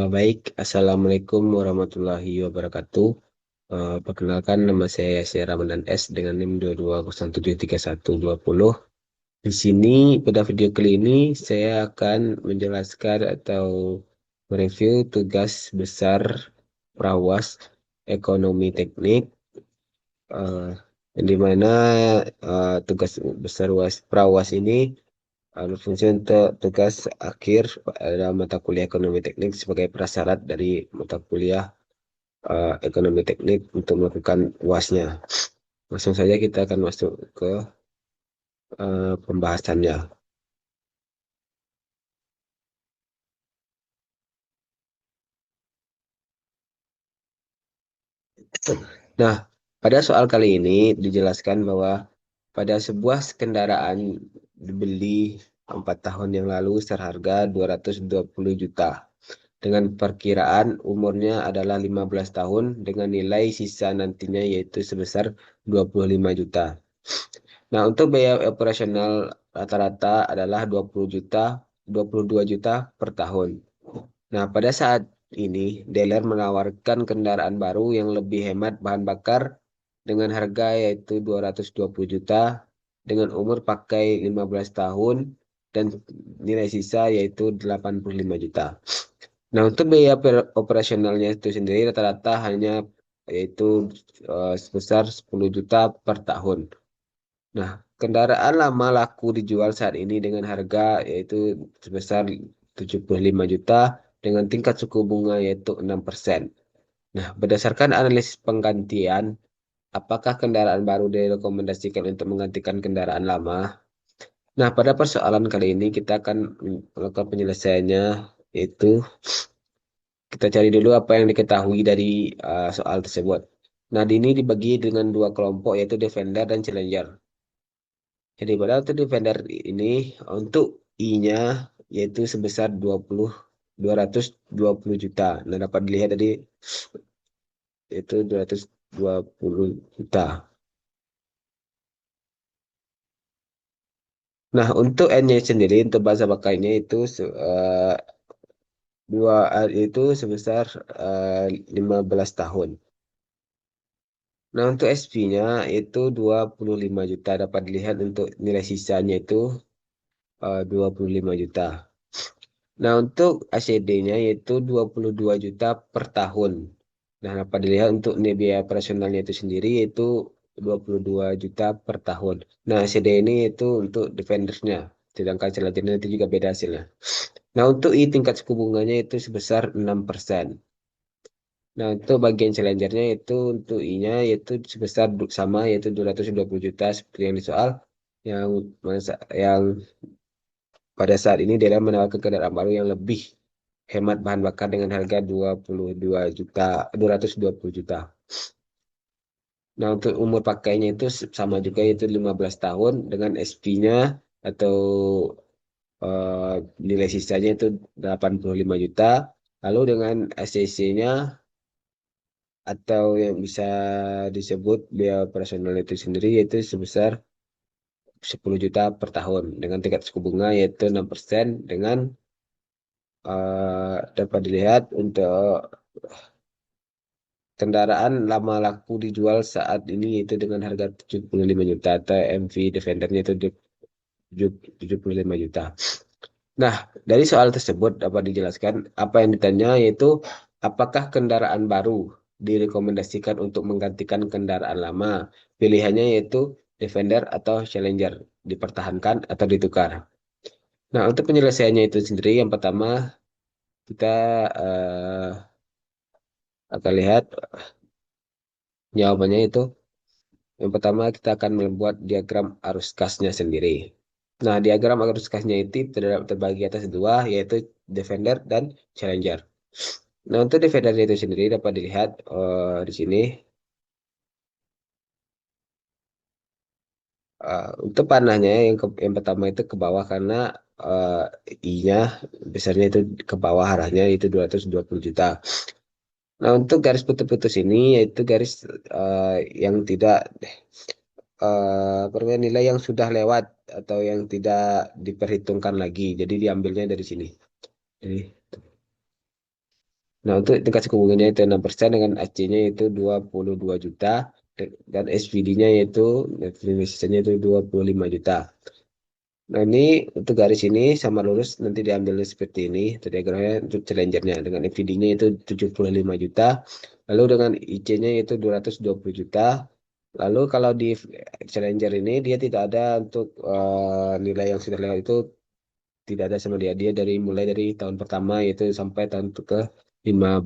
Baik, Assalamualaikum warahmatullahi wabarakatuh. Perkenalkan, nama saya Yasir Ramadan S dengan NIM 22073120. Di sini pada video kali ini saya akan menjelaskan atau mereview tugas besar Prawas Ekonomi Teknik, eh, yang dimana tugas besar Prawas ini berfungsi untuk tugas akhir pada mata kuliah Ekonomi Teknik sebagai prasyarat dari mata kuliah Ekonomi Teknik untuk melakukan UASnya. Langsung saja kita akan masuk ke pembahasannya. Nah, pada soal kali ini dijelaskan bahwa pada sebuah kendaraan dibeli 4 tahun yang lalu seharga 220 juta. Dengan perkiraan umurnya adalah 15 tahun dengan nilai sisa nantinya yaitu sebesar 25 juta. Nah, untuk biaya operasional rata-rata adalah 22 juta per tahun. Nah, pada saat ini dealer menawarkan kendaraan baru yang lebih hemat bahan bakar dengan harga yaitu 220 juta dengan umur pakai 15 tahun dan nilai sisa yaitu 85 juta. Nah, untuk biaya operasionalnya itu sendiri rata-rata hanya yaitu sebesar 10 juta per tahun. Nah, kendaraan lama laku dijual saat ini dengan harga yaitu sebesar 75 juta dengan tingkat suku bunga yaitu 6%. Nah, berdasarkan analisis penggantian, apakah kendaraan baru direkomendasikan untuk menggantikan kendaraan lama? Nah, pada persoalan kali ini kita akan melakukan penyelesaiannya, yaitu kita cari dulu apa yang diketahui dari soal tersebut. Nah, ini dibagi dengan dua kelompok yaitu defender dan challenger. Jadi pada untuk defender ini untuk I-nya yaitu sebesar 220 juta. Nah, dapat dilihat tadi itu 220 juta. Nah, untuk N-nya sendiri untuk bahasa bakainya itu itu sebesar 15 tahun. Nah, untuk SP-nya itu 25 juta. Dapat dilihat untuk nilai sisanya itu 25 juta. Nah, untuk ACD-nya yaitu 22 juta per tahun. Nah, dapat dilihat untuk biaya operasionalnya itu sendiri yaitu 22 juta per tahun. Nah, ACD ini itu untuk defendersnya. Sedangkan selanjutnya itu juga beda hasilnya. Nah, untuk I tingkat suku bunganya itu sebesar 6%. Nah, untuk bagian challengernya itu untuk I-nya yaitu sebesar sama yaitu 220 juta seperti yang di soal yang yang pada saat ini dia menawarkan kendaraan baru yang lebih hemat bahan bakar dengan harga 22 juta 220 juta. Nah, untuk umur pakainya itu sama juga yaitu 15 tahun dengan SP-nya atau eh, nilai sisanya itu 85 juta. Lalu dengan ACC-nya atau yang bisa disebut biaya operasional itu sendiri yaitu sebesar 10 juta per tahun dengan tingkat suku bunga yaitu 6% dengan dapat dilihat untuk kendaraan lama laku dijual saat ini yaitu dengan harga 75 juta atau MV Defendernya itu 75 juta. Nah, dari soal tersebut dapat dijelaskan apa yang ditanya yaitu apakah kendaraan baru direkomendasikan untuk menggantikan kendaraan lama? Pilihannya yaitu Defender atau Challenger, dipertahankan atau ditukar. Nah, untuk penyelesaiannya itu sendiri yang pertama kita akan lihat jawabannya itu. Yang pertama kita akan membuat diagram arus kasnya sendiri. Nah, diagram arus kasnya itu terbagi atas dua, yaitu defender dan challenger. Nah, untuk defender itu sendiri dapat dilihat di sini. Untuk panahnya yang pertama itu ke bawah karena eh, I-nya besarnya itu ke bawah arahnya itu 220 juta. Nah, untuk garis putus-putus ini yaitu garis eh, yang tidak perwira nilai yang sudah lewat atau yang tidak diperhitungkan lagi. Jadi diambilnya dari sini. Jadi, Nah, untuk tingkat suku bunganya itu 6% dengan AC-nya itu 22 juta dan SPD-nya itu net financial-nya itu 25 juta. Nah, ini untuk garis ini sama lurus nanti diambil seperti ini. Untuk diagramnya untuk Challenger-nya dengan FVD-nya itu 75 juta. Lalu dengan IC-nya itu 220 juta. Lalu kalau di Challenger ini dia tidak ada untuk nilai yang sudah lewat itu tidak ada sama dia. Dia mulai dari tahun pertama itu sampai tahun ke 15.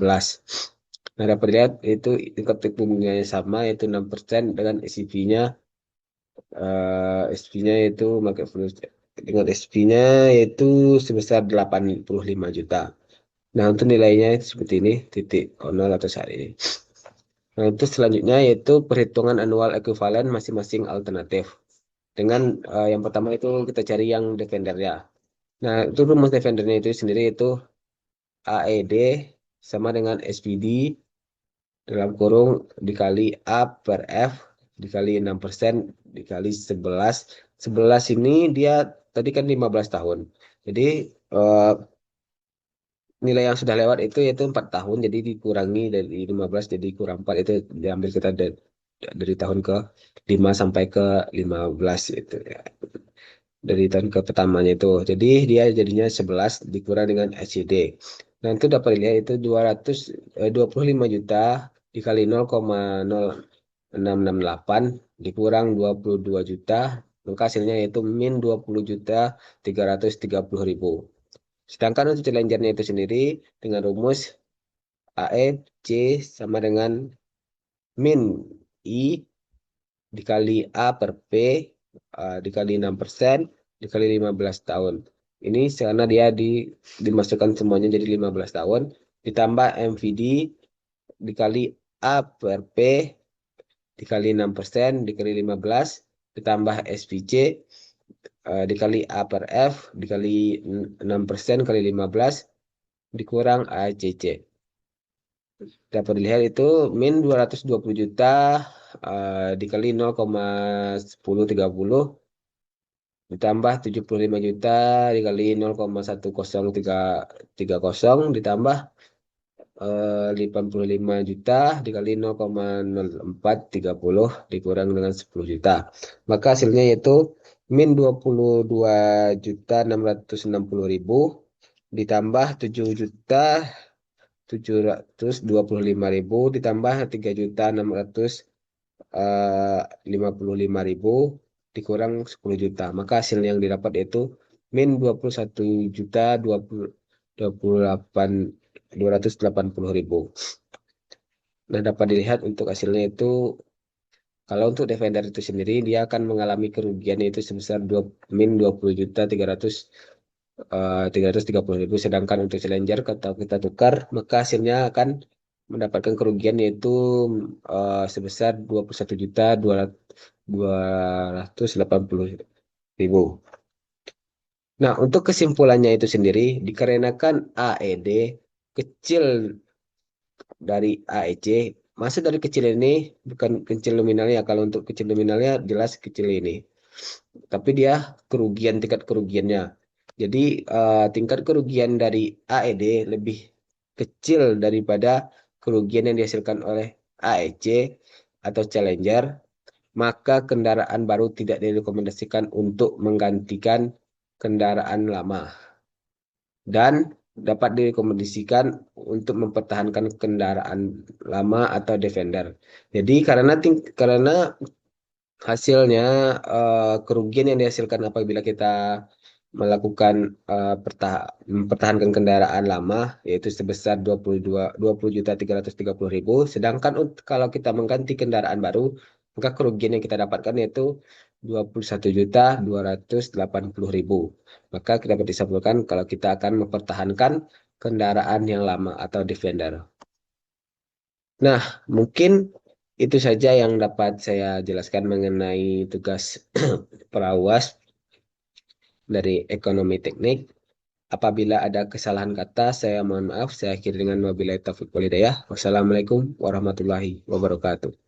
Nah, dapat lihat itu tingkat suku bunganya sama yaitu 6% dengan SCB-nya SP-nya itu market value dengan SP-nya yaitu sebesar 85 juta. Nah, untuk nilainya itu seperti ini, titik nol atau saat ini. Nah, itu selanjutnya yaitu perhitungan annual equivalent masing-masing alternatif. Dengan yang pertama itu kita cari yang defender ya. Nah, itu rumus defendernya itu sendiri itu AED sama dengan SPD dalam kurung dikali A per F dikali 6% dikali 11. 11 ini dia tadi kan 15 tahun. Jadi eh, nilai yang sudah lewat itu yaitu 4 tahun. Jadi dikurangi dari 15 jadi kurang 4 itu diambil kita dari tahun ke 5 sampai ke 15 itu ya. Dari tahun ke pertamanya itu. Jadi dia jadinya 11 dikurang dengan SCD. Nah, itu dapat dilihat itu 25 juta dikali 0,0668 dikurang 22 juta. Maka hasilnya yaitu min 20 juta 330 ribu. Sedangkan untuk challengernya itu sendiri dengan rumus AE C sama dengan min I dikali A per P dikali 6% dikali 15 tahun. Ini karena dia dimasukkan semuanya jadi 15 tahun. Ditambah MVD dikali A per P dikali 6% dikali 15. Ditambah SPC dikali A per F dikali 6% kali 15 dikurang ACC. Dapat dilihat itu min 220 juta dikali 0,1030 ditambah 75 juta dikali 0,1030 ditambah 85 juta dikali 0,0430 dikurang dengan 10 juta. Maka hasilnya yaitu min 22 juta 660 ribu ditambah 7 juta 725 ribu ditambah 3.655.000 dikurang 10 juta. Maka hasil yang didapat itu min 21 juta 280.280.000. Nah, dapat dilihat untuk hasilnya itu kalau untuk defender itu sendiri dia akan mengalami kerugian itu sebesar min 20 juta 330 ribu, sedangkan untuk Challenger kalau kita tukar maka hasilnya akan mendapatkan kerugian yaitu sebesar 21 juta 280 ribu. Nah, untuk kesimpulannya itu sendiri dikarenakan AED kecil dari AEC, masuk dari kecil ini bukan kecil nominalnya. Kalau untuk kecil nominalnya jelas kecil ini, tapi dia tingkat kerugiannya. Jadi tingkat kerugian dari AED lebih kecil daripada kerugian yang dihasilkan oleh AEC atau Challenger, maka kendaraan baru tidak direkomendasikan untuk menggantikan kendaraan lama dan dapat direkomendasikan untuk mempertahankan kendaraan lama atau Defender. Jadi karena hasilnya kerugian yang dihasilkan apabila kita melakukan mempertahankan kendaraan lama yaitu sebesar 20 juta 330 ribu, sedangkan kalau kita mengganti kendaraan baru maka kerugian yang kita dapatkan yaitu 21 juta 280 ribu. Maka kita dapat disimpulkan kalau kita akan mempertahankan kendaraan yang lama atau Defender. Nah, mungkin itu saja yang dapat saya jelaskan mengenai tugas perawas dari ekonomi teknik. Apabila ada kesalahan kata, saya mohon maaf. Saya akhiri dengan wabillahi taufiq walhidayah. Wassalamualaikum warahmatullahi wabarakatuh.